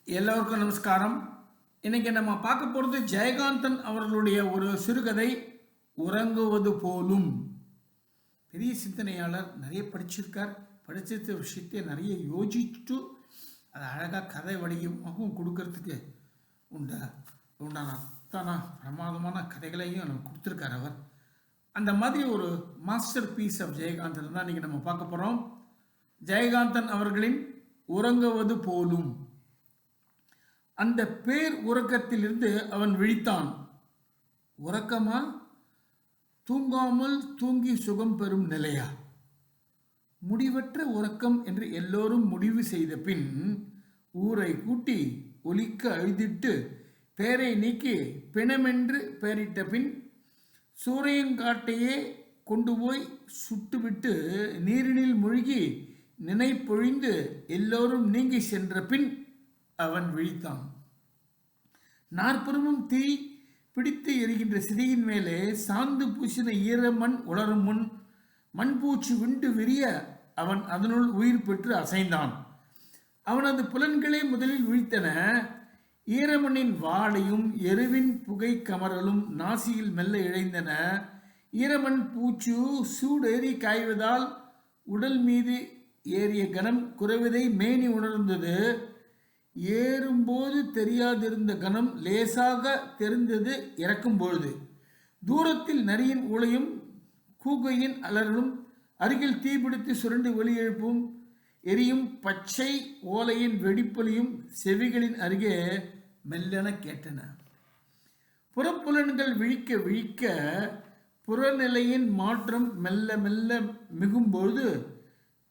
எல்லோருக்கும் நமஸ்காரம். இன்னைக்கு நம்ம பார்க்க போகிறது ஜெயகாந்தன் அவர்களுடைய ஒரு சிறுகதை உறங்குவது போலும். பெரிய சிந்தனையாளர், நிறைய படிச்சிருக்கார். படித்த விஷயத்தை நிறைய யோசிச்சுட்டு அதை அழகாக கதை வடிவமாகவும் கொடுக்கறதுக்கு உண்டான அத்தனை பிரமாதமான கதைகளையும் நம்ம கொடுத்துருக்கார் அவர். அந்த மாதிரி ஒரு மாஸ்டர் பீஸ் ஆஃப் ஜெயகாந்தன் தான் இன்றைக்கி நம்ம பார்க்க போகிறோம். ஜெயகாந்தன் அவர்களின் உறங்குவது போலும். அந்த பேர் உறக்கத்திலிருந்து அவன் விழித்தான். உறக்கமா? தூங்காமல் தூங்கி சுகம் பெறும் நிலையா? முடிவற்ற உறக்கம் என்று எல்லோரும் முடிவு செய்த பின் ஊரை கூட்டி ஒலிக்க அழுதிட்டு பேரை நீக்கி பிணமென்று பெயரிட்ட பின் சூரியங்காட்டையே கொண்டு போய் சுட்டுவிட்டு நீரினில் மூழ்கி நினைப்பொழிந்து எல்லோரும் நீங்கி சென்ற பின் அவன் விழித்தான். நாற்புறமும் தீ பிடித்து எரிகின்ற சிதையின் மேலே சாந்து பூசின ஈரமண் உலரும் முன் மண்பூச்சி விண்டு விரிய அவன் அதனுள் உயிர் பெற்று அசைந்தான். அவனது புலன்களே முதலில் விழித்தன. ஈரமண்ணின் வாடையும் எருவின் புகை கமறலும் நாசியில் மெல்ல இழைந்தன. ஈரமண் பூச்சு சூடேறி காய்வதால் உடல் மீது ஏறிய கனம் குறைவதை மேனி உணர்ந்தது. ஏறும்போது தெரியாதிருந்த கணம் லேசாக தெரிந்தது இறக்கும் பொழுது. தூரத்தில் நரியின் ஊளையும் கூகையின் அலறலும் அருகில் தீபிடித்து சுரண்டு வெளியெழுப்பும் எரியும் பச்சை ஓலையின் வெடிப்பொலியும் செவிகளின் அருகே மெல்லென கேட்டன. புறப்புலன்கள் விழிக்க விழிக்க புறநிலையின் மாற்றம் மெல்ல மெல்ல மிகும்பொழுது,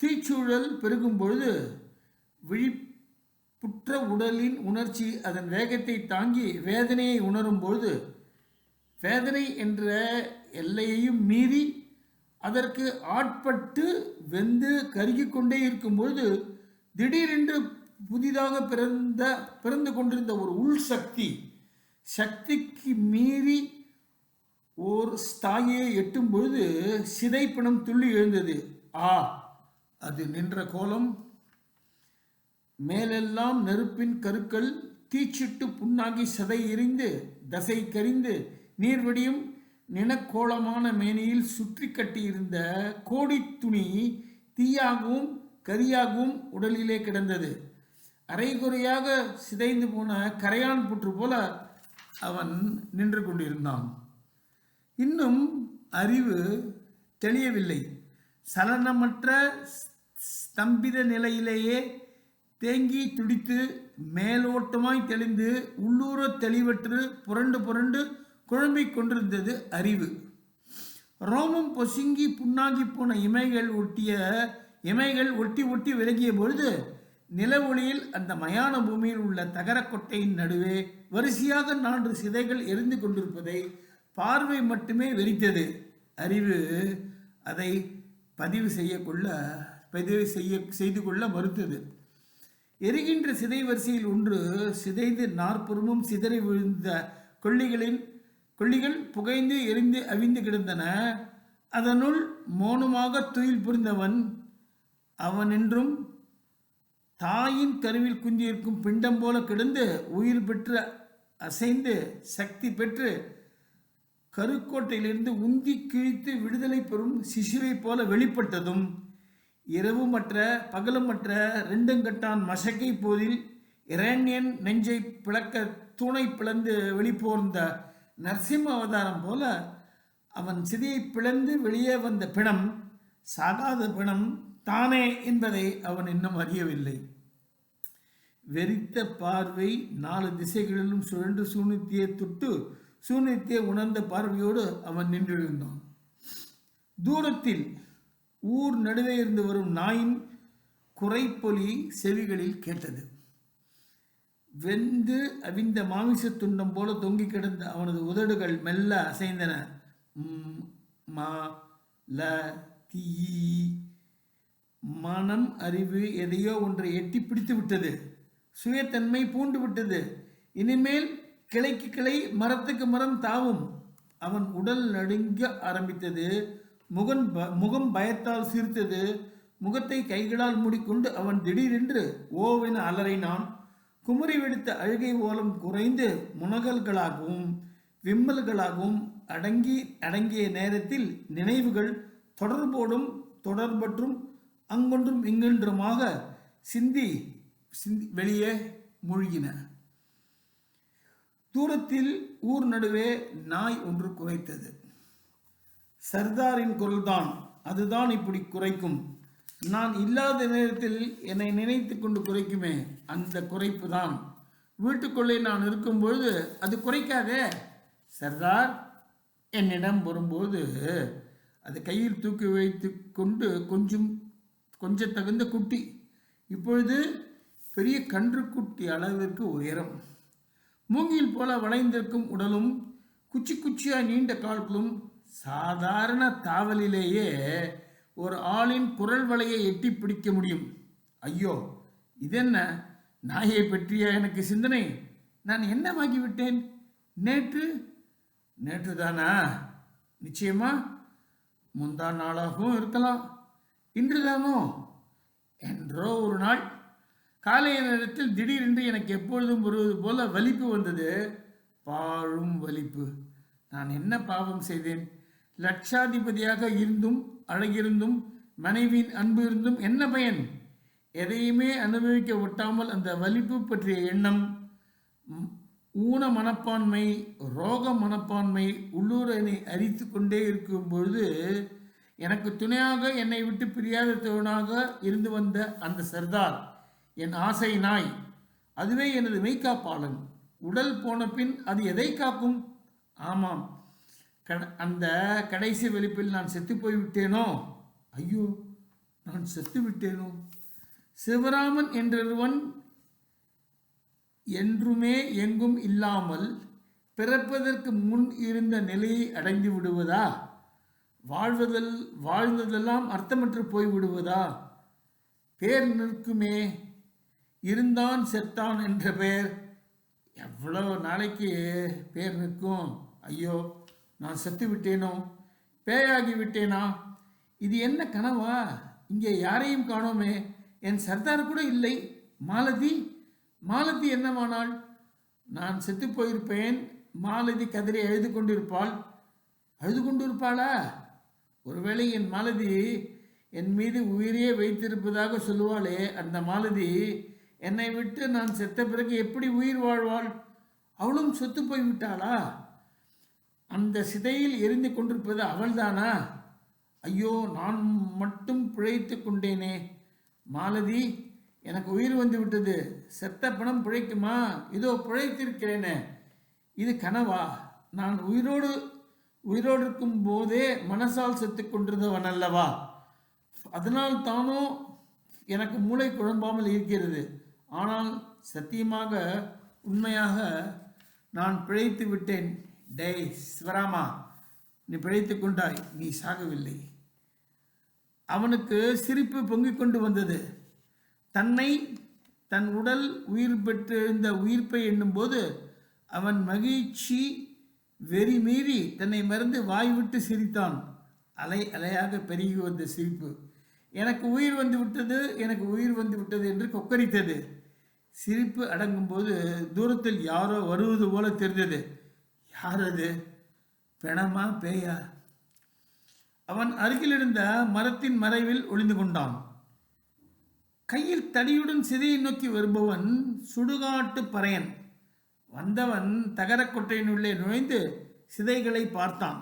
தீச்சூழல் பெருகும்பொழுது புற்ற உடலின் உணர்ச்சி அதன் வேகத்தை தாங்கி வேதனையை உணரும் பொழுது, வேதனை என்ற எல்லையையும் மீறி அதற்கு ஆட்பட்டு வெந்து கருகிக்கொண்டே இருக்கும் பொழுது திடீரென்று புதிதாக பிறந்து கொண்டிருந்த ஒரு உள் சக்திக்கு மீறி ஓர் ஸ்தாயை எட்டும் பொழுது சிதைப்பினம் துள்ளி எழுந்தது. அது நின்ற கோலம். மேலெல்லாம் நெருப்பின் கருக்கள் தீச்சிட்டு புண்ணாகி சதை எரிந்து தசை கரிந்து நீர்வடியும் நினக்கோளமான மேனியில் சுற்றி கட்டியிருந்த கோடி துணி தீயாகவும் கரியாகவும் உடலிலே கிடந்தது. அரைகுறையாக சிதைந்து போன கரையான் புற்று போல அவன் நின்று கொண்டிருந்தான். இன்னும் அறிவு தெளியவில்லை. சலனமற்ற ஸ்தம்பித நிலையிலேயே தேங்கி துடித்து மேலோட்டமாய் தெளிந்து உள்ளூர தெளிவற்று புரண்டு புரண்டு குழம்பிக் கொண்டிருந்தது அறிவு. ரோமம் பொசுங்கி புண்ணாகி போன இமைகள் ஒட்டி ஒட்டி விலகிய பொழுது நில ஒளியில் அந்த மயான பூமியில் உள்ள தகரக்கொட்டையின் நடுவே வரிசையாக 4 சிதைகள் எரிந்து கொண்டிருப்பதை பார்வை மட்டுமே வெறித்தது. அறிவு அதை பதிவு செய்து கொள்ள மறுத்தது. எரிகின்ற சிதை வரிசையில் ஒன்று சிதைந்து நாற்புறமும் சிதறி விழுந்த கொள்ளிகள் புகைந்து எரிந்து அவிந்து கிடந்தன. அதனுள் மௌனமாக துயில் புரிந்தவன் அவனென்றும் தாயின் கருவில் குஞ்சியிருக்கும் பிண்டம் போல கிடந்து உயிர் பெற்று அசைந்து சக்தி பெற்று கருக்கோட்டையிலிருந்து உந்தி கிழித்து விடுதலை பெறும் சிசுவை போல வெளிப்பட்டதும் இரவுமற்ற பகலுமற்ற ரெண்டுங்கட்டான் மசக்கை போதில் இரண்யன் நெஞ்சை பிளக்க தூணை பிளந்து வெளிப்போர்ந்த நரசிம்ம அவதாரம் போல அவன் சிதையை பிளந்து வெளியே வந்த பிணம் சாகாத பிணம் தானே என்பதை அவன் இன்னும் அறியவில்லை. வெறித்த பார்வை 4 திசைகளிலும் சுழன்று சூனியத்தை தொட்டு சூனியத்தை உணர்ந்த பார்வையோடு அவன் நின்றிருந்தான். தூரத்தில் ஊர் நடுவே இருந்து வரும் நாயின் குறைப்பொலி செவிகளில் கேட்டது. வெந்து அவிந்த மாமிச துண்டம் போல தொங்கி கிடந்த அவனது உதடுகள் மெல்ல அசைந்தன. மனம் அறிவு எதையோ ஒன்றை எட்டி பிடித்து விட்டது. சுயத்தன்மை பூண்டு விட்டது. இனிமேல் கிளைக்கு கிளை மரத்துக்கு மரம் தாவும். அவன் உடல் நடுங்க ஆரம்பித்தது. முகம் பயத்தால் சிரித்தது. முகத்தை கைகளால் மூடிக்கொண்டு அவன் திடீரென்று ஓவென அலறினான். குமரி வெடித்த அழுகை ஓலம் குறைந்து முனகல்களாகவும் விம்மல்களாகவும் அடங்கிய நேரத்தில் நினைவுகள் தொடர்பற்றும் அங்கொன்றும் இங்கொன்றுமாக சிந்தி வெளியே மூழ்கின. தூரத்தில் ஊர் நடுவே நாய் ஒன்று குரைத்தது. சர்தாரின் குரல்தான். அதுதான் இப்படி குரைக்கும். நான் இல்லாத நேரத்தில் என்னை நினைத்து கொண்டு குரைக்குமே, அந்த குரைப்பு தான். வீட்டுக்குள்ளே நான் இருக்கும்பொழுது அது குரைக்காதே. சர்தார் என்னிடம் வரும்போது அது கையில் தூக்கி வைத்து கொண்டு கொஞ்சம் தகுந்த குட்டி. இப்பொழுது பெரிய கன்றுக்குட்டி அளவிற்கு உயரம். மூங்கில் போல வளைந்திருக்கும் உடலும் குச்சியாய் நீண்ட கால்களும் சாதாரண தாவலிலேயே ஒரு ஆளின் குரல் வளையை எட்டி பிடிக்க முடியும். ஐயோ, இதென்ன நாயை பற்றிய எனக்கு சிந்தனை? நான் என்னவாகிவிட்டேன்? நேற்று தானா? நிச்சயமா முந்தா நாளாகவும் இருக்கலாம். இன்றுதானோ? என்றோ ஒரு நாள் காலைய நேரத்தில் திடீரென்று எனக்கு எப்பொழுதும் வருவது போல வலிப்பு வந்தது. பாழும் வலிப்பு. நான் என்ன பாவம் செய்தேன்? லட்சாதிபதியாக இருந்தும் அழகிருந்தும் மனைவியின் அன்பு இருந்தும் என்ன பயன்? எதையுமே அனுபவிக்க ஒட்டாமல் அந்த வலிப்பு பற்றிய எண்ணம், ஊன மனப்பான்மை, ரோக மனப்பான்மை உள்ளூர் என்னை அரித்து கொண்டே இருக்கும் பொழுது எனக்கு துணையாக என்னை விட்டு பிரியாத தோழனாக இருந்து வந்த அந்த சர்தார், என் ஆசை நாய், அதுவே எனது மெய்காப்பாளன். உடல் போன பின் அது எதை காக்கும்? ஆமாம், அந்த கடைசி வெளிப்பில் நான் செத்து போய்விட்டேனோ? ஐயோ, நான் செத்து விட்டேனோ? சிவராமன் என்றொருவன் என்றுமே எங்கும் இல்லாமல் பிறப்பதற்கு முன் இருந்த நிலையை அடைந்து விடுவதா? வாழ்ந்ததெல்லாம் அர்த்தமற்று போய்விடுவதா? பேர் நிற்குமே, இருந்தான் செத்தான் என்ற பெயர் எவ்வளவு நாளைக்கு பேர் நிற்கும்? ஐயோ, நான் செத்து விட்டேனோ? பேயாகி விட்டேனா? இது என்ன கனவா? இங்கே யாரையும் காணோமே. என் சர்தார் கூட இல்லை. மாலதி என்னவானாள்? நான் செத்து போயிருப்பேன். மாலதி கதறி அழுது கொண்டிருப்பாளா? ஒருவேளை என் மாலதி என் மீது உயிரையே வைத்திருப்பதாக சொல்லுவாளே, அந்த மாலதி என்னை விட்டு நான் செத்த பிறகு எப்படி உயிர் வாழ்வாள்? அவளும் செத்து போய்விட்டாளா? அந்த சிதையில் எரிந்து கொண்டிருப்பது அவள்தானா? ஐயோ, நான் மட்டும் பிழைத்து கொண்டேனே. மாலதி, எனக்கு உயிர் வந்து விட்டது. செத்த பணம் பிழைக்குமா? இதோ பிழைத்திருக்கிறேனே. இது கனவா? நான் உயிரோடு இருக்கும் போதே மனசால் செத்து கொண்டிருந்தவன் அல்லவா? அதனால் தானோ எனக்கு மூளை குழம்பாமல் இருக்கிறது. ஆனால் சத்தியமாக, உண்மையாக நான் பிழைத்து விட்டேன். டேய் சிவராமா, நீ பிழைத்து கொண்டாய். நீ சாகவில்லை. அவனுக்கு சிரிப்பு பொங்கிக் கொண்டு வந்தது. தன் உடல் உயிர் பெற்றிருந்த உயிர்ப்பை எண்ணும்போது அவன் மகிழ்ச்சி வெறி மீறி தன்னை மறந்து வாய்விட்டு சிரித்தான். அலையாக பெருகி வந்த சிரிப்பு எனக்கு உயிர் வந்து விட்டது என்று கொக்கரித்தது. சிரிப்பு அடங்கும்போது தூரத்தில் யாரோ வருவது போல தெரிந்தது. யார் அது? பிணமா பேயா? அவன் அருகில் இருந்த மரத்தின் மறைவில் ஒளிந்து கொண்டான். கையில் தடியுடன் சிதையை நோக்கி வருபவன் சுடுகாட்டு பறையன். வந்தவன் தகரக்கொட்டையினுள்ளே நுழைந்து சிதைகளை பார்த்தான்.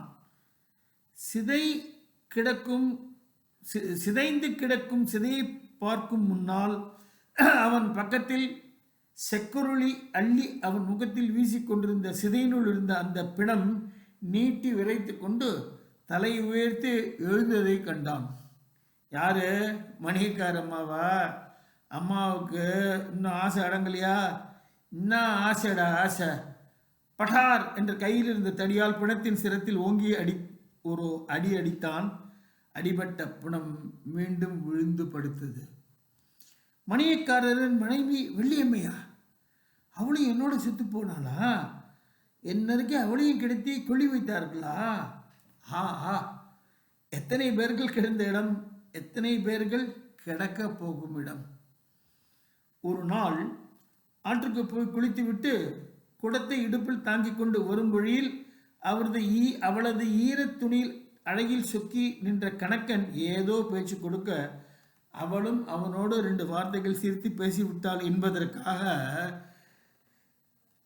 சிதைந்து கிடக்கும் சிதையை பார்க்கும் முன்னால் அவன் பக்கத்தில் செக்குருளி அள்ளி அவன் முகத்தில் வீசிக்கொண்டிருந்த சிதையினுள் இருந்த அந்த பிணம் நீட்டி விரைத்து கொண்டு தலை உயர்த்து எழுந்ததை கண்டான். யாரு? மணிகார் அம்மாவா? அம்மாவுக்கு இன்னும் ஆசை அடங்கலையா? இன்னும் ஆசைடா ஆசை. பட்டார் என்ற கையில் இருந்த தடியால் பிணத்தின் சிரத்தில் ஓங்கி ஒரு அடி அடித்தான். அடிபட்ட பிணம் மீண்டும் விழுந்து படுத்தது. மணியக்காரரின் மனைவி வெள்ளியம்மையா? அவளையும் என்னோட செத்து போனாளா? என்னருக்கு அவளையும் கிடத்தி கொள்ளி வைத்தார்களா? எத்தனை பேர்கள் கிடந்த இடம், எத்தனை பேர்கள் கிடக்க போகும் இடம். ஒரு நாள் ஆற்றுக்கு போய் குளித்துவிட்டு குடத்தை இடுப்பில் தாங்கிக் கொண்டு வரும் வழியில் அவளது ஈரத் துணியில் அழகில் சொக்கி நின்ற கணக்கன் ஏதோ பேச்சு கொடுக்க அவளும் அவனோடு 2 வார்த்தைகள் சிரித்து பேசிவிட்டாள் என்பதற்காக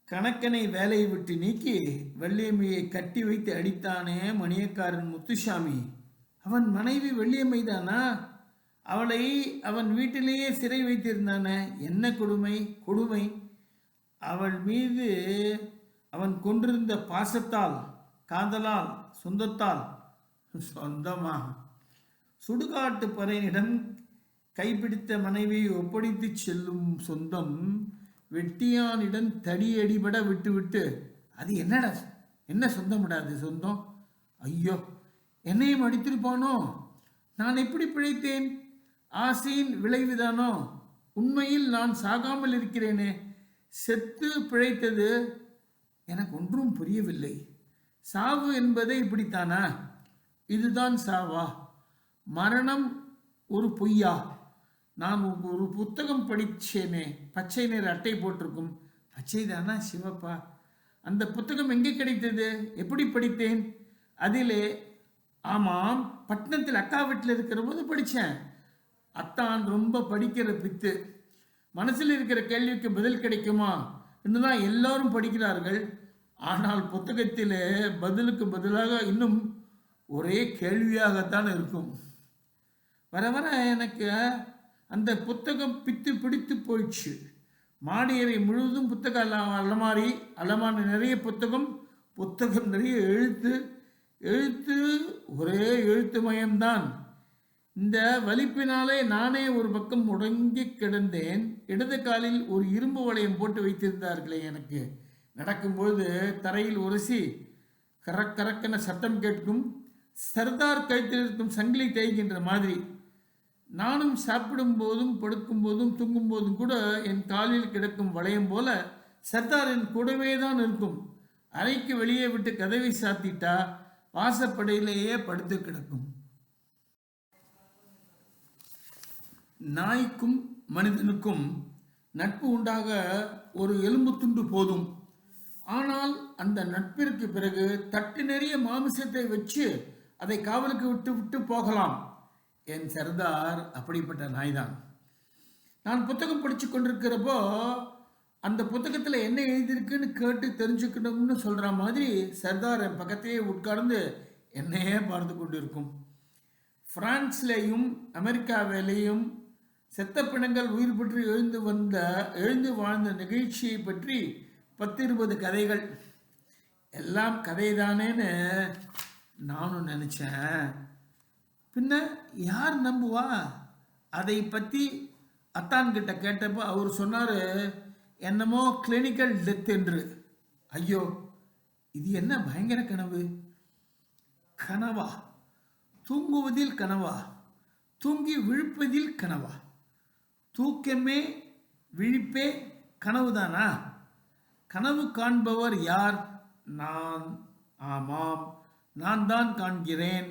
கணக்கனை வேலையை விட்டு நீக்கி வெள்ளியம்மையை கட்டி வைத்து அடித்தானே மணியக்காரன் முத்துசாமி. அவன் மனைவி வெள்ளியம்மைதானா? அவளை அவன் வீட்டிலேயே சிறை வைத்திருந்தானே. என்ன கொடுமை கொடுமை! அவள் மீது அவன் கொண்டிருந்த பாசத்தால், காதலால், சொந்தத்தால், சொந்தமா சுடுகாட்டு பறையனிடம் கைப்பிடித்த மனைவியை ஒப்படைத்து செல்லும் சொந்தம் வெட்டியானிடம் தடியடிபட விட்டுவிட்டு அது என்னடா என்ன சொந்தம் விடாது சொந்தம்? ஐயோ, என்னையும் அடித்திருப்பானோ? நான் எப்படி பிழைத்தேன்? ஆசையின் விளைவுதானோ? உண்மையில் நான் சாகாமல் இருக்கிறேனே. செத்து பிழைத்தது எனக்கு ஒன்றும் புரியவில்லை. சாவு என்பதே இப்படித்தானா? இதுதான் சாவா? மரணம் ஒரு பொய்யா? நான் ஒரு புத்தகம் படித்தேனே, பச்சை நிற அட்டை போட்டிருக்கும். பச்சை தானா சிவப்பா? அந்த புத்தகம் எங்கே கிடைத்தது? எப்படி படித்தேன்? அதிலே ஆமாம், பட்டணத்தில் அக்கா வீட்டில் இருக்கிற போது படித்தேன். அத்தான் ரொம்ப படிக்கிற பித்து. மனசில் இருக்கிற கேள்விக்கு பதில் கிடைக்குமா என்று தான் எல்லாரும் படிக்கிறார்கள். ஆனால் புத்தகத்திலே பதிலுக்கு பதிலாக இன்னும் ஒரே கேள்வியாகத்தான் இருக்கும். வர வர எனக்கு அந்த புத்தகம் பித்து பிடித்து போயிடுச்சு. மாடியறை முழுவதும் புத்தக அலமாரி நிறைய புத்தகம் நிறைய எழுத்து ஒரே எழுத்து மயம்தான். இந்த வலிப்பினாலே நானே ஒரு பக்கம் முடங்கி கிடந்தேன். இடது காலில் ஒரு இரும்பு வளையம் போட்டு வைத்திருந்தார்களே. எனக்கு நடக்கும்போது தரையில் உரசி கரக்கென சத்தம் கேட்கும். சர்தார் கழுத்தில் இருக்கும் சங்கிலி தேய்கின்ற மாதிரி. நானும் சாப்பிடும் போதும் படுக்கும் போதும் தூங்கும் போதும் கூட என் காலில் கிடக்கும் வளையம் போல சர்தார் என் கூடவே தான் இருக்கும். அறைக்கு வெளியே விட்டு கதவை சாத்திட்டா வாசப்படையிலேயே படுத்து கிடக்கும். நாய்க்கும் மனிதனுக்கும் நட்பு உண்டாக ஒரு எலும்பு துண்டு போதும். ஆனால் அந்த நட்பிற்கு பிறகு தட்டு நிறைய மாமிசத்தை வச்சு அதை காவலுக்கு விட்டு போகலாம். என் சர்தார் அப்படிப்பட்ட நாய்தான். நான் புத்தகம் படித்து கொண்டிருக்கிறப்போ அந்த புத்தகத்தில் என்ன எழுதியிருக்குன்னு கேட்டு தெரிஞ்சுக்கணும்னு சொல்கிற மாதிரி சர்தார் என் பக்கத்தையே உட்கார்ந்து என்னையே பார்த்து கொண்டு இருக்கும். பிரான்ஸ்லேயும் அமெரிக்காவிலேயும் செத்த பிணங்கள் உயிர் பெற்று எழுந்து வாழ்ந்த நிகழ்ச்சியை பற்றி 10-20 கதைகள். எல்லாம் கதைதானேன்னு நானும் நினச்சேன். பின்ன யார் நம்புவா? அதை பற்றி அத்தான்கிட்ட கேட்டப்போ அவர் சொன்னார், என்னமோ கிளினிக்கல் டெத் என்று. ஐயோ, இது என்ன பயங்கர கனவு! கனவா? தூங்குவதில் கனவா? தூங்கி விழிப்பதில் கனவா? தூக்கமே விழிப்பே கனவுதானா? கனவு காண்பவர் யார்? நான். ஆமாம், நான் தான் காண்கிறேன்.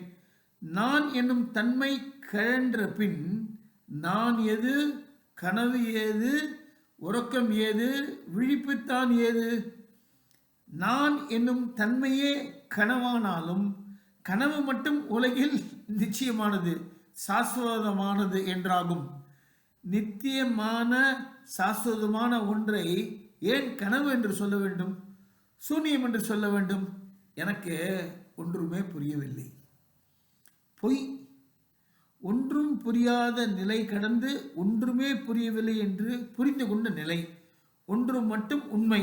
நான் என்னும் தன்மை கழன்ற பின் நான் எது, கனவு ஏது, உறக்கம் ஏது, விழிப்புத்தான் ஏது? நான் என்னும் தன்மையே கனவானாலும் கனவு மட்டும் உலகில் நிச்சயமானது, சாஸ்வதமானது என்றாகும். நித்தியமான சாஸ்வதமான ஒன்றை ஏன் கனவு என்று சொல்ல வேண்டும், சூன்யம் என்று சொல்ல வேண்டும்? எனக்கு ஒன்றுமே புரியவில்லை. பொய். ஒன்றும் புரியாத நிலை கடந்து ஒன்றுமே புரியவில்லை என்று புரிந்து கொண்ட நிலை. ஒன்று மட்டும் உண்மை.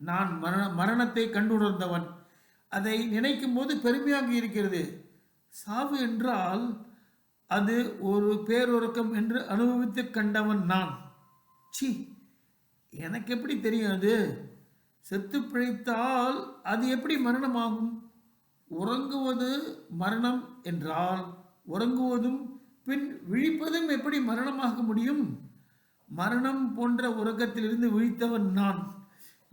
நான் மரணத்தை கண்டுணர்ந்தவன். அதை நினைக்கும் போது பெருமையாக இருக்கிறது. சாவு என்றால் அது ஒரு பேருறக்கம் என்று அனுபவித்து கண்டவன் நான். சி, எனக்கு எப்படி தெரியும்? அது செத்து பிழைத்தால் அது எப்படி மரணமாகும்? உறங்குவது மரணம் என்றால் உறங்குவதும் பின் விழிப்பதும் எப்படி மரணமாக முடியும்? மரணம் போன்ற உறக்கத்திலிருந்து விழித்தவன் நான்.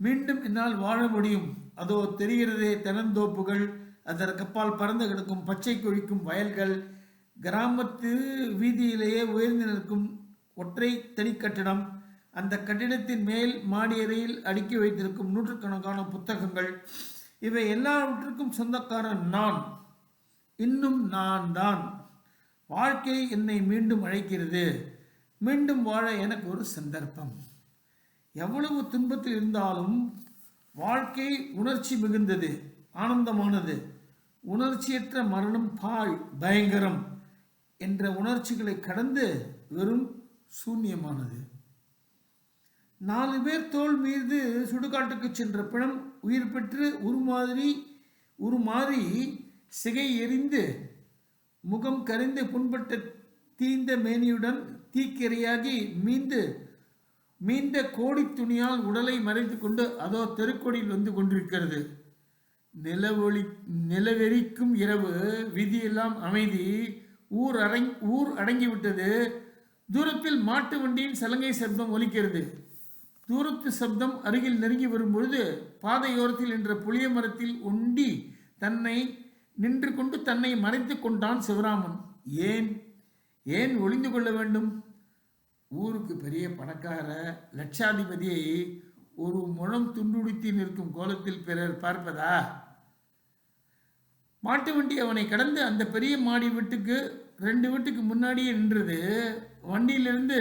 மீண்டும் என்னால் வாழ முடியும். அதோ தெரிகிறதே தென்னந்தோப்புகள், அதற்கப்பால் பறந்து கிடக்கும் பச்சை கொழிக்கும் வயல்கள், கிராமத்து வீதியிலேயே உயர்ந்து நிற்கும் ஒற்றை தனி கட்டிடம், அந்த கட்டிடத்தின் மேல் மாடி அறையில் அடுக்கி வைத்திருக்கும் நூற்றுக்கணக்கான புத்தகங்கள், இவை எல்லாவற்றுக்கும் சொந்தக்காரன் நான். இன்னும் நான் தான். வாழ்க்கை என்னை மீண்டும் அழைக்கிறது. மீண்டும் வாழ எனக்கு ஒரு சந்தர்ப்பம். எவ்வளவு துன்பத்தில் இருந்தாலும் வாழ்க்கை உணர்ச்சி மிகுந்தது, ஆனந்தமானது. உணர்ச்சியற்ற மரணம் பாழ், பயங்கரம் என்ற உணர்ச்சிகளை கடந்து வெறும் சூன்யமானது. 4 பேர் தோள் மீது சுடுகாட்டுக்கு சென்ற பிணம் உயிர் பெற்று உருமாறி சிகை எரிந்து முகம் கரிந்து புண்பட்ட தீந்த மேனியுடன் தீக்கிரையாகி மீண்ட கோடி துணியால் உடலை மறைத்து கொண்டு அதோ தெருக்கோடியில் வந்து கொண்டிருக்கிறது. நிலவெறிக்கும் இரவு, விதியெல்லாம் அமைதி, ஊர் அடங்கிவிட்டது. தூரத்தில் மாட்டு வண்டியின் சலங்கை சப்தம் ஒலிக்கிறது. தூரத்து சப்தம் அருகில் நெருங்கி வரும்பொழுது பாதையோரத்தில் என்ற புளிய மரத்தில் ஒண்டி நின்று கொண்டு தன்னை மறைத்து கொண்டான் சிவராமன். ஏன் ஒளிந்து கொள்ள வேண்டும்? ஊருக்கு பெரிய பணக்கார லட்சாதிபதியை ஒரு முழம் துண்டுடுத்தி நிற்கும் கோலத்தில் பிறர் பார்ப்பதா? மாட்டு வண்டி அவனை கடந்து அந்த பெரிய மாடி வீட்டுக்கு 2 வீட்டுக்கு முன்னாடியே நின்றது. வண்டியிலிருந்து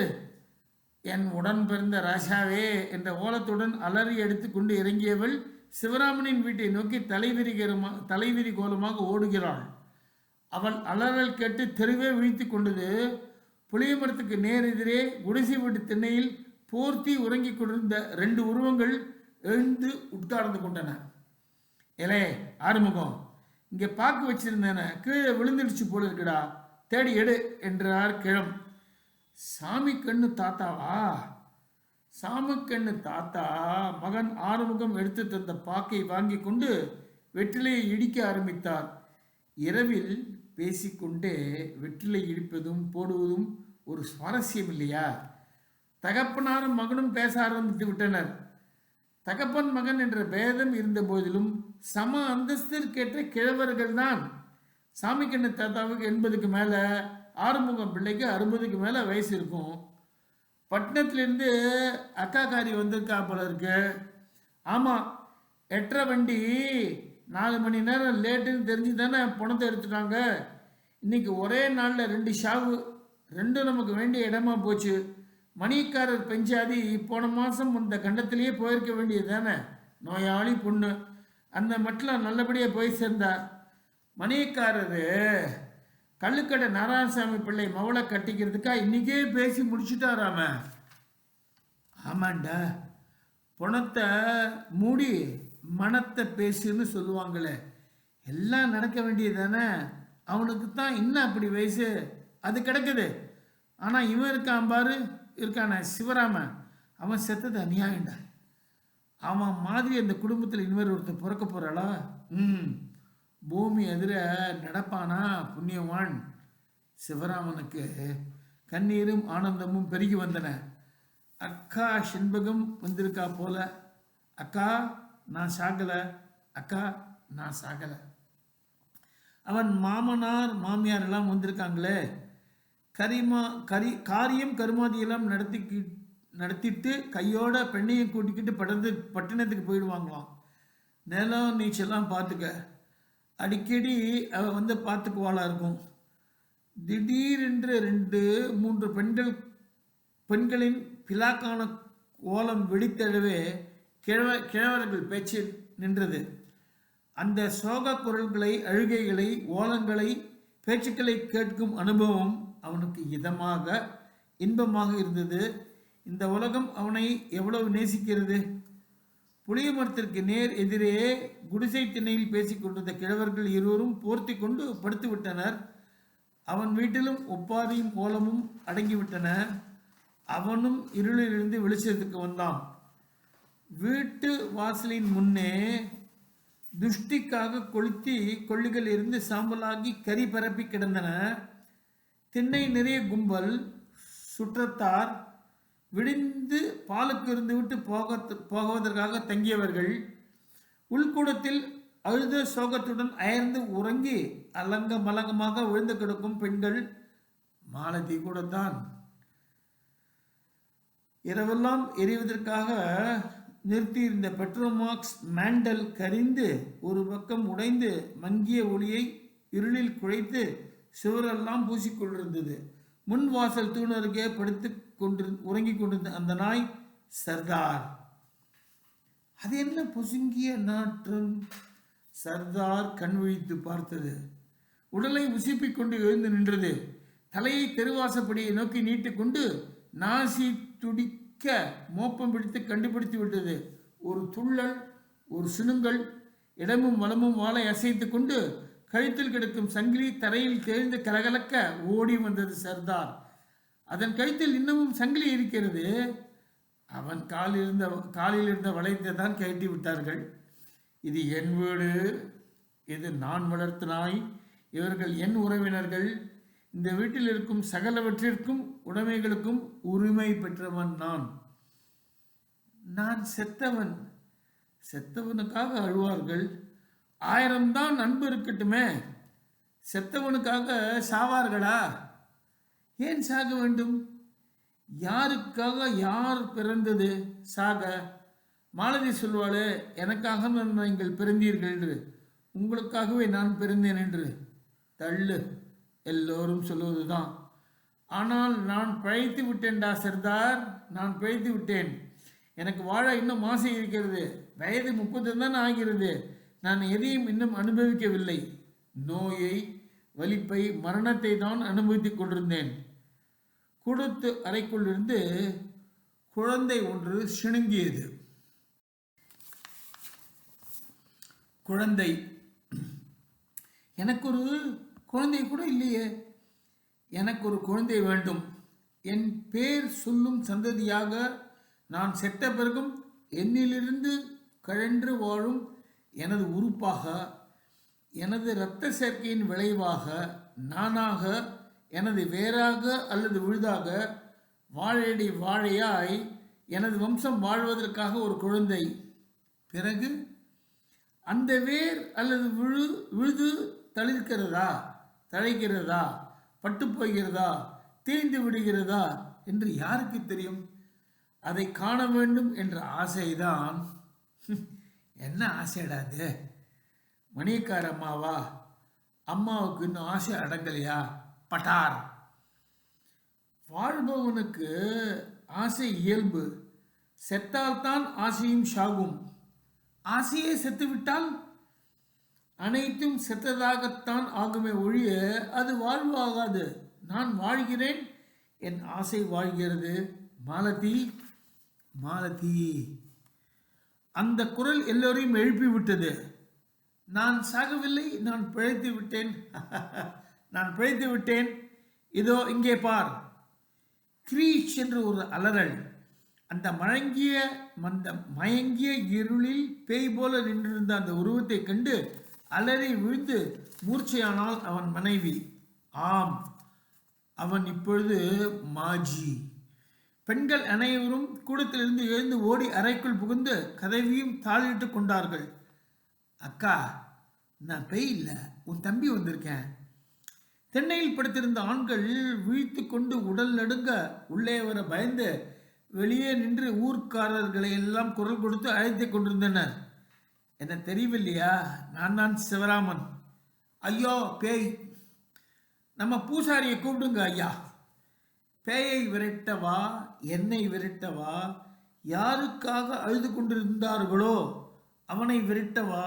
என் உடன் பிறந்த ராசாவே என்ற ஓலத்துடன் அலறி எடுத்து கொண்டு இறங்கியவள் சிவராமனின் வீட்டை நோக்கி தலைவிரி கோலமாக ஓடுகிறாள். அவள் அலறல் கேட்டு தெருவே விழித்து கொண்டது. புளிய மரத்துக்கு நேர் எதிரே குடிசை வீட்டு திண்ணையில் போர்த்தி உறங்கிக் கொண்டிருந்த 2 உருவங்கள் எழுந்து உட்கார்ந்து கொண்டன. ஏலே ஆறுமுகம், இங்கே பாக்கு வச்சிருந்தேன, கீழே விழுந்துடுச்சு போல இருக்குடா, தேடி எடு என்றார் கிழம். சாமி கண்ணு தாத்தாவா? சாமி கண்ணு தாத்தா மகன் ஆறுமுகம் எடுத்து தந்த பாக்கை வாங்கி கொண்டு வெற்றிலையை இடிக்க ஆரம்பித்தார். இரவில் பேசிக்கொண்டே வெற்றிலை இடிப்பதும் போடுவதும் ஒரு சுவாரஸ்யம் இல்லையா? தகப்பனாரும் மகனும் பேச ஆரம்பித்து விட்டனர். தகப்பன் மகன் என்ற பேதம் இருந்த போதிலும் சம அந்தஸ்திற்கேற்ற கிழவர்கள் தான். சாமிக்கண்ணு தாத்தாவுக்கு 80க்கு மேலே, ஆறுமுகம் பிள்ளைக்கு 60க்கு மேலே வயசு இருக்கும். பட்டணத்துலேருந்து அக்காக்காரி வந்திருக்கா போல இருக்கு. ஆமாம், 8:30 வண்டி 4 மணி நேரம் லேட்டுன்னு தெரிஞ்சு தானே பணத்தை எடுத்துட்டாங்க. இன்னைக்கு ஒரே நாளில் 2 ஷாவு, 2 நமக்கு வேண்டிய இடமா போச்சு. மணிக்காரர் பெஞ்சாதி போன மாதம் இந்த கண்டத்திலேயே போயிருக்க வேண்டியது தானே. நோயாளி பொண்ணு, அந்த மட்டும் நல்லபடியாக போய் சேர்ந்தார். மணிக்காரரு கள்ளுக்கடை நாராயணசாமி பிள்ளை மவளை கட்டிக்கிறதுக்கா இன்னைக்கே பேசி முடிச்சுட்டாராம. ஆமாண்டா, பணத்தை மூடி மனத்தை பேசுன்னு சொல்லுவாங்களே, எல்லாம் நடக்க வேண்டியது தானே. அவனுக்கு தான் இன்னும் அப்படி வயசு, அது கிடக்குது. ஆனால் இவன் இருக்கான சிவராமன், அவன் செத்தது அநியாயண்டா. அவன் மாதிரி அந்த குடும்பத்தில் இன்னொரு ஒருத்தர் பிறக்க போகிறாளா? பூமி எதிர நடப்பானா புண்ணியவான். சிவராமனுக்கு கண்ணீரும் ஆனந்தமும் பெருகி வந்தன. அக்கா செண்பகம் வந்திருக்கா போல. அக்கா நான் சாகலை, அக்கா நான் சாகலை. அவன் மாமனார் மாமியார் எல்லாம் வந்திருக்காங்களே. காரியம் கருமாதியெல்லாம் நடத்திட்டு கையோட பெண்ணையும் கூட்டிக்கிட்டு பட்டணத்துக்கு போயிடுவாங்களாம். நிலம் நீச்சல்லாம் பார்த்துக்க. அடிக்கடி அவள் வந்து பார்த்துக்குவாளா இருக்கும். திடீரென்று 2-3 பெண்களின் பிலாக்கான கோலம் வெடித்தெழவே கிழவர்கள் பேச்சில் நின்றது. அந்த சோக குரல்களை, அழுகைகளை, ஓலங்களை, பேச்சுக்களை கேட்கும் அனுபவம் அவனுக்கு இன்பமாக இருந்தது. இந்த உலகம் அவனை எவ்வளவு நேசிக்கிறது. புளிய மரத்திற்கு நேர் எதிரே குடிசை திண்ணையில் பேசிக் கொண்டிருந்த கிழவர்கள் இருவரும் போர்த்தி கொண்டு படுத்து விட்டனர். அவன் வீட்டிலும் ஒப்பாரியும் கோலமும் அடங்கிவிட்டன. அவனும் இருளிலிருந்து வெளிச்சத்துக்கு வந்தான். வீட்டு வாசலின் முன்னே துஷ்டிக்காக கொள்ளிகள் இருந்து சாம்பலாகி கறி பரப்பி கிடந்தன. திண்ணை நிறைய கும்பல், சுற்றத்தார், விடிந்து பாலுக்கு இருந்து விட்டு போகுவதற்காக தங்கியவர்கள், உள்கூடத்தில் அழுத சோகத்துடன் அயர்ந்து உறங்கி மலங்கமாக விழுந்து கிடக்கும் பெண்கள். மாலதி கூட தான். இரவெல்லாம் எரிவதற்காக நிறுத்தியிருந்த பெட்ரோமாக்ஸ் மேண்டல் கரிந்து ஒரு பக்கம் உடைந்து மங்கிய ஒளியை இருளில் குழைத்து சுவரெல்லாம் பூசிக்கொண்டிருந்தது. முன் வாசல் தூண் அருகே உறங்கிக் கொண்டிருந்த அந்த நாய் சர்தார். அது என்ன பொசுங்கிய நாற்றம்? சர்தார் கண் விழித்து பார்த்தது. உடலை உசிப்பிக் கொண்டு எழுந்து நின்றது. தலையை தெருவாசப்படியை நோக்கி நீட்டிக்கொண்டு நாசி துடிக்க மோப்பம் பிடித்து கண்டுபிடித்து விட்டது. ஒரு துள்ளல், ஒரு சினுங்கல், இடமும் வலமும் வாளை அசைத்து கொண்டு கழுத்தில் கிடக்கும் சங்கிலி தரையில் தேர்ந்து கலகலக்க ஓடி வந்தது சர்தார். அதன் கழுத்தில் இன்னமும் சங்கிலி இருக்கிறது. அவன் காலில் இருந்த வளையத்தை தான் கழட்டி விட்டார்கள். இது என் வீடு, இது நான் வளர்த்த நாய், இவர்கள் என் உறவினர்கள், இந்த வீட்டில் இருக்கும் சகலவற்றிற்கும் உடைமைகளுக்கும் உரிமை பெற்றவன் நான். நான் செத்தவன். செத்தவனுக்காக அழுவார்கள். 1000 தான் அன்பு இருக்கட்டுமே, செத்தவனுக்காக சாவார்களா? ஏன் சாக வேண்டும்? யாருக்காக யார் பிறந்தது சாக? மாலதி சொல்வாளே, எனக்காக நீங்கள் பிறந்தீர்கள் என்று, உங்களுக்காகவே நான் பிறந்தேன் என்று. தள்ளு, எல்லோரும் சொல்லுவதுதான். ஆனால் நான் பிழைத்து விட்டேன்டா சர்தார், நான் பிழைத்து விட்டேன். எனக்கு வாழ இன்னும் ஆசை இருக்கிறது. வயது 30 தான் ஆகிறது. நான் எதையும் இன்னும் அனுபவிக்கவில்லை. நோயை, வலிப்பை, மரணத்தை தான் அனுபவித்துக் கொண்டிருந்தேன். கொடுத்து அறைக்குள்ளிருந்து குழந்தை ஒன்று சிணுங்கியது. குழந்தை, எனக்கு ஒரு குழந்தை கூட இல்லையே. எனக்கு ஒரு குழந்தை வேண்டும். என் பேர் சொல்லும் சந்ததியாக நான் செத்த பிறகும் என்னிலிருந்து கழன்று வாழும் எனது உறுப்பாக, எனது இரத்த சேர்க்கையின் விளைவாக, நானாக, எனது வேராக அல்லது விழுதாக, வாழையடி வாழையாய் எனது வம்சம் வாழ்வதற்காக ஒரு குழந்தை. பிறகு அந்த வேர் அல்லது விழுது தளிர்க்கிறதா, தழைக்கிறதா, பட்டு போகிறதா, தீர்ந்து விடுகிறதா என்று யாருக்கு தெரியும்? அதை காண வேண்டும் என்ற ஆசைதான். என்ன ஆசைடாது? மணியக்கார அம்மாவா? அம்மாவுக்கு இன்னும் ஆசை அடங்கலையா? பட்டார். வாழ்பவனுக்கு ஆசை இயல்பு. செத்தால்தான் ஆசையும் சாகும். ஆசையே செத்துவிட்டால் அனைத்தும் செத்ததாகத்தான் ஆகுமே ஒழிய அது வாழ்வு ஆகாது. நான் வாழ்கிறேன், என் ஆசை வாழ்கிறது. மாலதி, மாலதி. அந்த குரல் எல்லோரையும் எழுப்பி விட்டது. நான் சாகவில்லை, நான் பிழைத்து விட்டேன். நான் பிழைத்து விட்டேன். இதோ இங்கே பார். கிரீச் என்று ஒரு அலறல். அந்த மயங்கிய இருளில் பேய் போல நின்றிருந்த அந்த உருவத்தை கண்டு அலறி விழுந்து மூர்ச்சையானால் அவன் மனைவி. ஆம், அவன் இப்பொழுது மாஜி. பெண்கள் அனைவரும் கூடத்திலிருந்து எழுந்து ஓடி அறைக்குள் புகுந்து கதவியும் தாளிட்டு கொண்டார்கள். அக்கா, நான் பேய் இல்லை, உன் தம்பி வந்திருக்கேன். தென்னையில் படுத்திருந்த ஆண்கள் விழித்து கொண்டு உடல் நடுங்க உள்ளே வர பயந்து வெளியே நின்று ஊர்க்காரர்களை எல்லாம் குரல் கொடுத்து அழைத்து கொண்டிருந்தனர். என்ன தெரியவில்லையா? நான் தான் சிவராமன். ஐயோ பேய், நம்ம பூசாரியை கூப்பிடுங்க ஐயா. பேயை விரட்டவா, என்னை விரட்டவா, யாருக்காக அழுது கொண்டிருந்தார்களோ அவனை விரட்டவா,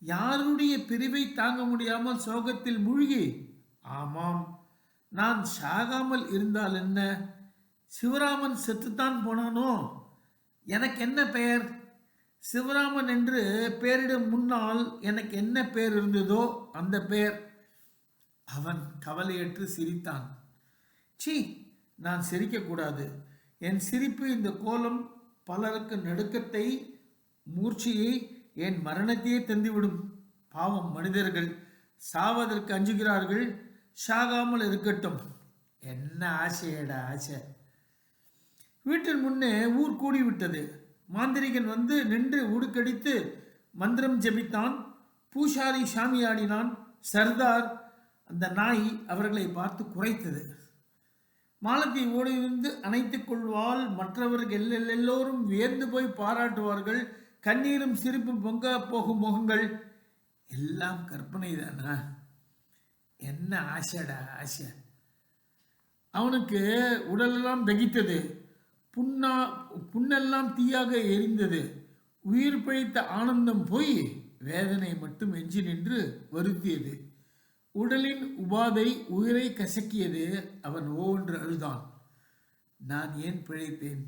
யாருடைய பிரிவை தாங்க முடியாமல் சோகத்தில் மூழ்கி? ஆமாம், நான் சாகாமல் இருந்தால் என்ன? சிவராமன் செத்துத்தான் போனானோ? எனக்கு என்ன பெயர்? சிவராமன் என்று பெயரிடும் முன்னால் எனக்கு என்ன பெயர் இருந்ததோ அந்த பெயர். அவன் கவலையற்று சிரித்தான். சீ, நான் சிரிக்கக்கூடாது. என் சிரிப்பு இந்த கோலம் பலருக்கு நடுக்கத்தை, மூர்ச்சையை, என் மரணத்தையே தந்துவிடும். பாவம் மனிதர்கள் சாவதற்கு அஞ்சுகிறார்கள். சாகாமல் இருக்கட்டும். என்ன ஆசையடா ஆசை. வீட்டின் முன்னே ஊர் கூடிவிட்டது. மாந்திரிகன் வந்து நின்று உடுக்கடித்து மந்திரம் ஜபித்தான். பூசாரி சாமியாடினான். சர்தார், அந்த நாய் அவர்களை பார்த்து குறைத்தது. மாலத்தீவோடு இருந்து அணைத்துக் கொள்வாள். மற்றவர்கள் எல்லோரும் வியந்து போய் பாராட்டுவார்கள். கண்ணீரும் சிரிப்பும் பொங்க போகும் முகங்கள். எல்லாம் கற்பனை தானா? என்ன ஆசைடா ஆசை! அவனுக்கு உடலெல்லாம் தகித்தது. புண்ணெல்லாம் தீயாக எரிந்தது. உயிர் பிழைத்த ஆனந்தம் போய் வேதனை மட்டும் எஞ்சி நின்று வருத்தியது. உடலின் உபாதை உயிரை கசக்கியது. அவன் ஓவென்று அழுதான். நான் ஏன் பிழைத்தேன்?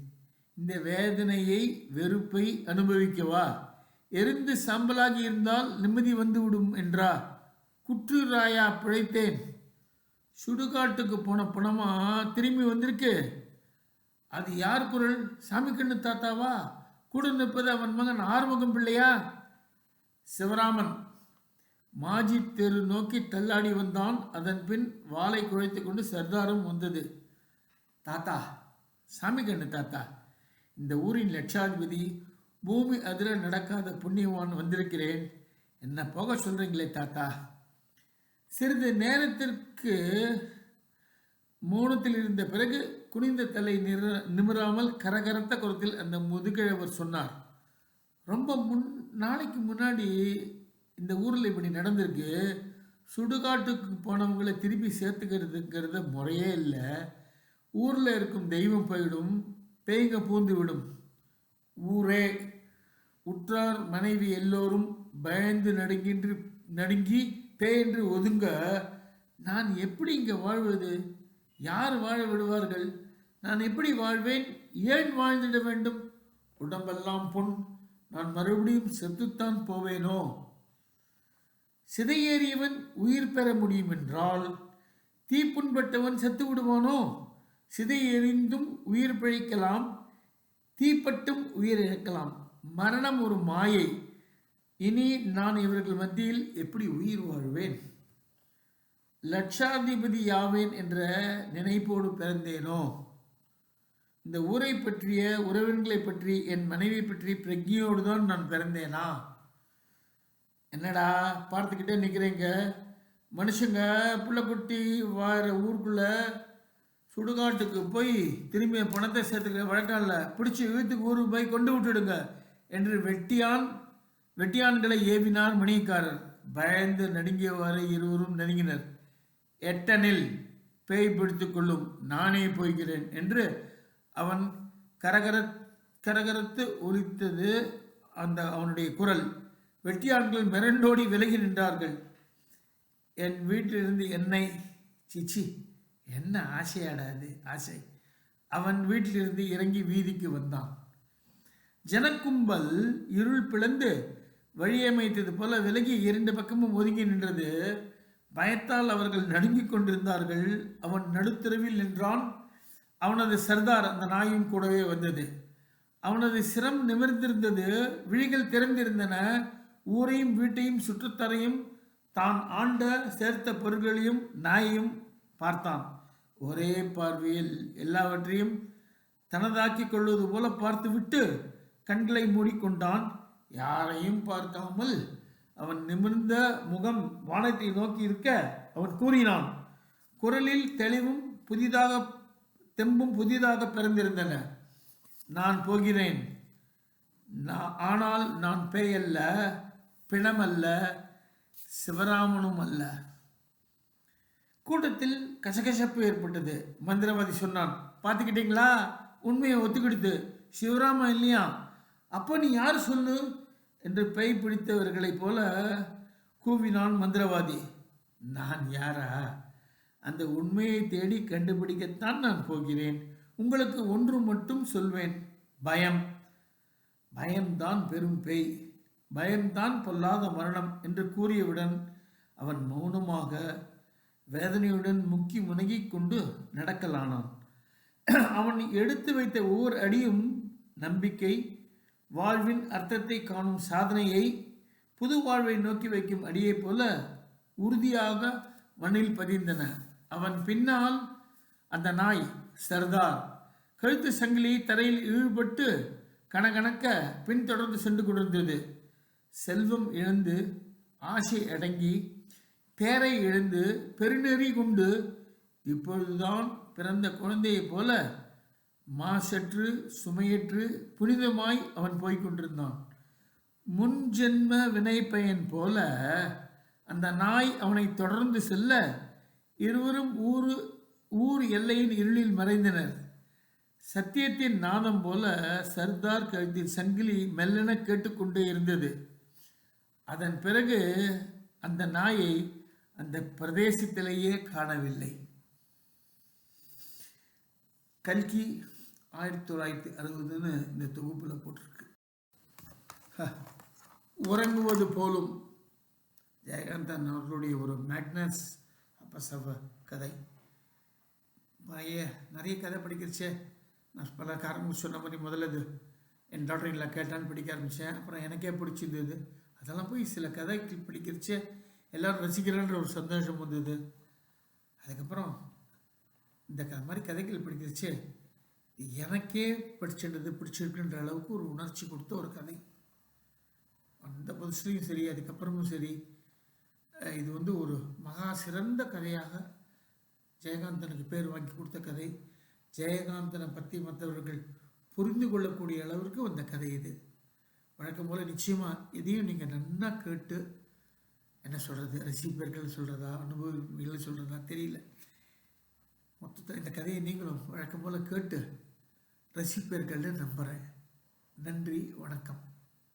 இந்த வேதனையை, வெறுப்பை அனுபவிக்கவா? எரிந்து சாம்பலாகி இருந்தால் நிம்மதி வந்துவிடும் என்றா? குற்று ராயா பிழைத்தேன்? சுடுகாட்டுக்கு போன பணமா திரும்பி வந்திருக்கு? அது யார் குரல்? சாமி கண்ணு தாத்தாவா? கூட நிற்பது அவன் மகன் ஆறுமுகம் பிள்ளையா? சிவராமன் மாஜித் தெரு நோக்கி தள்ளாடி வந்தான். அதன் பின் வாளை குழைத்து கொண்டு சர்தாரும் வந்தது. தாத்தா, சாமி கண்ணு தாத்தா, இந்த ஊரின் லட்சாதிபதி, பூமி அதிர நடக்காத புண்ணியவான் வந்திருக்கிறேன். என்ன போக சொல்றீங்களே தாத்தா? சிறிது நேரத்திற்கு மௌனத்தில் இருந்த பிறகு குனிந்த தலை நிமிராமல் கரகரத்த குரத்தில் அந்த முதுகிழவர் சொன்னார். ரொம்ப நாளைக்கு முன்னாடி இந்த ஊரில் இப்படி நடந்திருக்கு. சுடுகாட்டுக்கு போனவங்களை திருப்பி சேர்த்துக்கிறதுங்கிறத முறையே இல்லை. ஊரில் இருக்கும் தெய்வம் போயிடும், பேய்ங்க பூந்து விடும். ஊரே, உற்றார் மனைவி எல்லோரும் பயந்து நடுங்கி பேயென்று ஒதுங்க நான் எப்படி இங்கே வாழ்வது? யார் வாழ விடுவார்கள்? நான் எப்படி வாழ்வேன்? ஏன் வாழ்ந்திட வேண்டும்? உடம்பெல்லாம் பொன், நான் மறுபடியும் செத்துத்தான் போவேனோ? சிதையேறியவன் உயிர் பெற முடியும் என்றால் தீப்புண்பட்டவன் செத்து விடுவானோ? சிதை எறிந்தும் உயிர் பிழைக்கலாம், தீப்பட்டும் உயிர் இழக்கலாம். மரணம் ஒரு மாயை. இனி நான் இவர்கள் மத்தியில் எப்படி உயிர் வாழ்வேன்? லட்சாதிபதி யாவேன் என்ற நினைப்போடு பிறந்தேனோ? இந்த ஊரை பற்றிய, உறவினர்களை பற்றி, என் மனைவி பற்றி பிரஜையோடு தான் நான் பிறந்தேனா? என்னடா பார்த்துக்கிட்டே நிற்கிறேங்க? மனுஷங்க புள்ளக்குட்டி வாழ ஊருக்குள்ள சுடுகாட்டுக்கு போய் திரும்பிய பணத்தை சேர்த்துக்கிற வழக்கம் இல்லை. பிடிச்சி வீட்டுக்கு ஊருக்கு போய் கொண்டு விட்டுடுங்க என்று வெட்டியான்களை ஏவினார் மணியக்காரர். பயந்து நடுங்கியவாறு இருவரும் நெருங்கினர். எட்டனில் பேய் பிடித்து கொள்ளும், நானே போய்கிறேன் என்று அவன் கரகரத்து ஒலித்தது அவனுடைய குரல். வெட்டியான்கள் மிரண்டோடி விலகி நின்றார்கள். என் வீட்டிலிருந்து என்னை சிச்சி, என்ன ஆசையாடாது ஆசை. அவன் வீட்டிலிருந்து இறங்கி வீதிக்கு வந்தான். ஜனக்கும்பல் இருள் பிளந்து வழியமைத்தது போல விலகி இரண்டு பக்கமும் ஒதுங்கி நின்றது. பயத்தால் அவர்கள் நடுங்கிக் கொண்டிருந்தார்கள். அவன் நடுத்தருவில் நின்றான். அவனது சர்தார் அந்த நாயும் கூடவே வந்தது. அவனது சிரம் நிமிர்ந்திருந்தது, விழிகள் திறந்திருந்தன. ஊரையும் வீட்டையும் சுற்றுத்தரையும் தான் ஆண்ட சேர்த்த பொருள்களையும் நாயையும் பார்த்தான். ஒரே பார்வையில் எல்லாவற்றையும் தனதாக்கிக் கொள்வது போல பார்த்துவிட்டு கண்களை மூடிக்கொண்டான். யாரையும் பார்க்காமல் அவன் நிமிர்ந்த முகம் வானத்தை நோக்கி இருக்க அவன் கூறினான். குரலில் தெளிவும் தெம்பும் புதிதாக பிறந்திருந்தன. நான் போகிறேன். ஆனால் நான் பேய் அல்ல, பிணம் அல்ல, சிவராமனும் அல்ல. கூட்டத்தில் கசகசப்பு ஏற்பட்டது. மந்திரவாதி சொன்னான், பார்த்துக்கிட்டீங்களா, உண்மையை ஒத்துக்கிடுத்து, சிவராமன் இல்லையா? அப்போ நீ யார் சொல்லு என்று பேய் பிடித்தவர்களைப் போல கூவினான் மந்திரவாதி. நான் யாரா? அந்த உண்மையை தேடி கண்டுபிடிக்கத்தான் நான் போகிறேன். உங்களுக்கு ஒன்று மட்டும் சொல்வேன், பயம். பயம்தான் பெரும் பேய், பயம்தான் பொல்லாத மரணம் என்று கூறியவுடன் அவன் மௌனமாக வேதனையுடன் முக்கி முனகிக் கொண்டு நடக்கலானான். அவன் எடுத்து வைத்த ஒவ்வொரு அடியும் நம்பிக்கை, வாழ்வின் அர்த்தத்தை காணும் சாதனையை, புது வாழ்வை நோக்கி வைக்கும் அடியைப் போல உறுதியாக மண்ணில் பதிந்தன. அவன் பின்னால் அந்த நாய் சர்தார் கழுத்து சங்கிலி தரையில் இழுபட்டு கணக்கணக்க பின்தொடர்ந்து சென்று கொண்டிருந்தது. செல்வம் இழந்து, ஆசை அடங்கி, பேரை இழந்து, பெருநெறி கொண்டு இப்பொழுதுதான் பிறந்த குழந்தையைப் போல மாசற்று சுமையற்று புனிதமாய் அவன் போய்கொண்டிருந்தான். முன்ஜென்ம வினைப்பயன் போல அந்த நாய் அவனை தொடர்ந்து செல்ல இருவரும் ஊர் எல்லையின் இருளில் மறைந்தனர். சத்தியத்தின் நாதம் போல சர்தார் கழுத்தில் சங்கிலி மெல்லென கேட்டுக்கொண்டே இருந்தது. அதன் பிறகு அந்த நாயை அந்த பிரதேசத்திலேயே காணவில்லை. கல்கி 1960 இந்த தொகுப்பில் போட்டிருக்கு. உறங்குவது போலும் ஜெயகாந்தன் அவர்களுடைய ஒரு மேக்னஸ் அப்பசவ கதை. நிறைய கதை படிக்கிறச்சே நான் பல காரணங்கள் சொன்ன மாதிரி முதல்ல இது என் டாக்டரில் கேட்டான்னு படிக்க ஆரம்பித்தேன். அப்புறம் எனக்கே பிடிச்சிருந்தது. அதெல்லாம் போய் சில கதைகள் படிக்கிறச்சே எல்லோரும் ரசிக்கிறன்ற ஒரு சந்தோஷம் வந்தது. அதுக்கப்புறம் இந்த மாதிரி கதைகள் படிக்கிறச்சே எனக்கே பிடிச்சிருக்குன்ற அளவுக்கு ஒரு உணர்ச்சி கொடுத்த ஒரு கதை. அந்த புதுசுலையும் சரி அதுக்கப்புறமும் சரி இது ஒரு மகா சிறந்த கதையாக ஜெயகாந்தனுக்கு பேர் வாங்கி கொடுத்த கதை. ஜெயகாந்தனை பற்றி மற்றவர்கள் புரிந்து கொள்ளக்கூடிய அளவிற்கு வந்த கதை இது. வழக்கம் போல் நிச்சயமாக இதையும் நீங்கள் நன்னா கேட்டு என்ன சொல்கிறது, ரசிப்பர்கள் சொல்கிறதா அனுபவிகள் சொல்கிறதா தெரியல. மொத்தத்தில் இந்த கதையை நீங்களும் வழக்கம் போல் கேட்டு ரசிப்பீர்கள்னு நம்புகிறேன். நன்றி, வணக்கம்.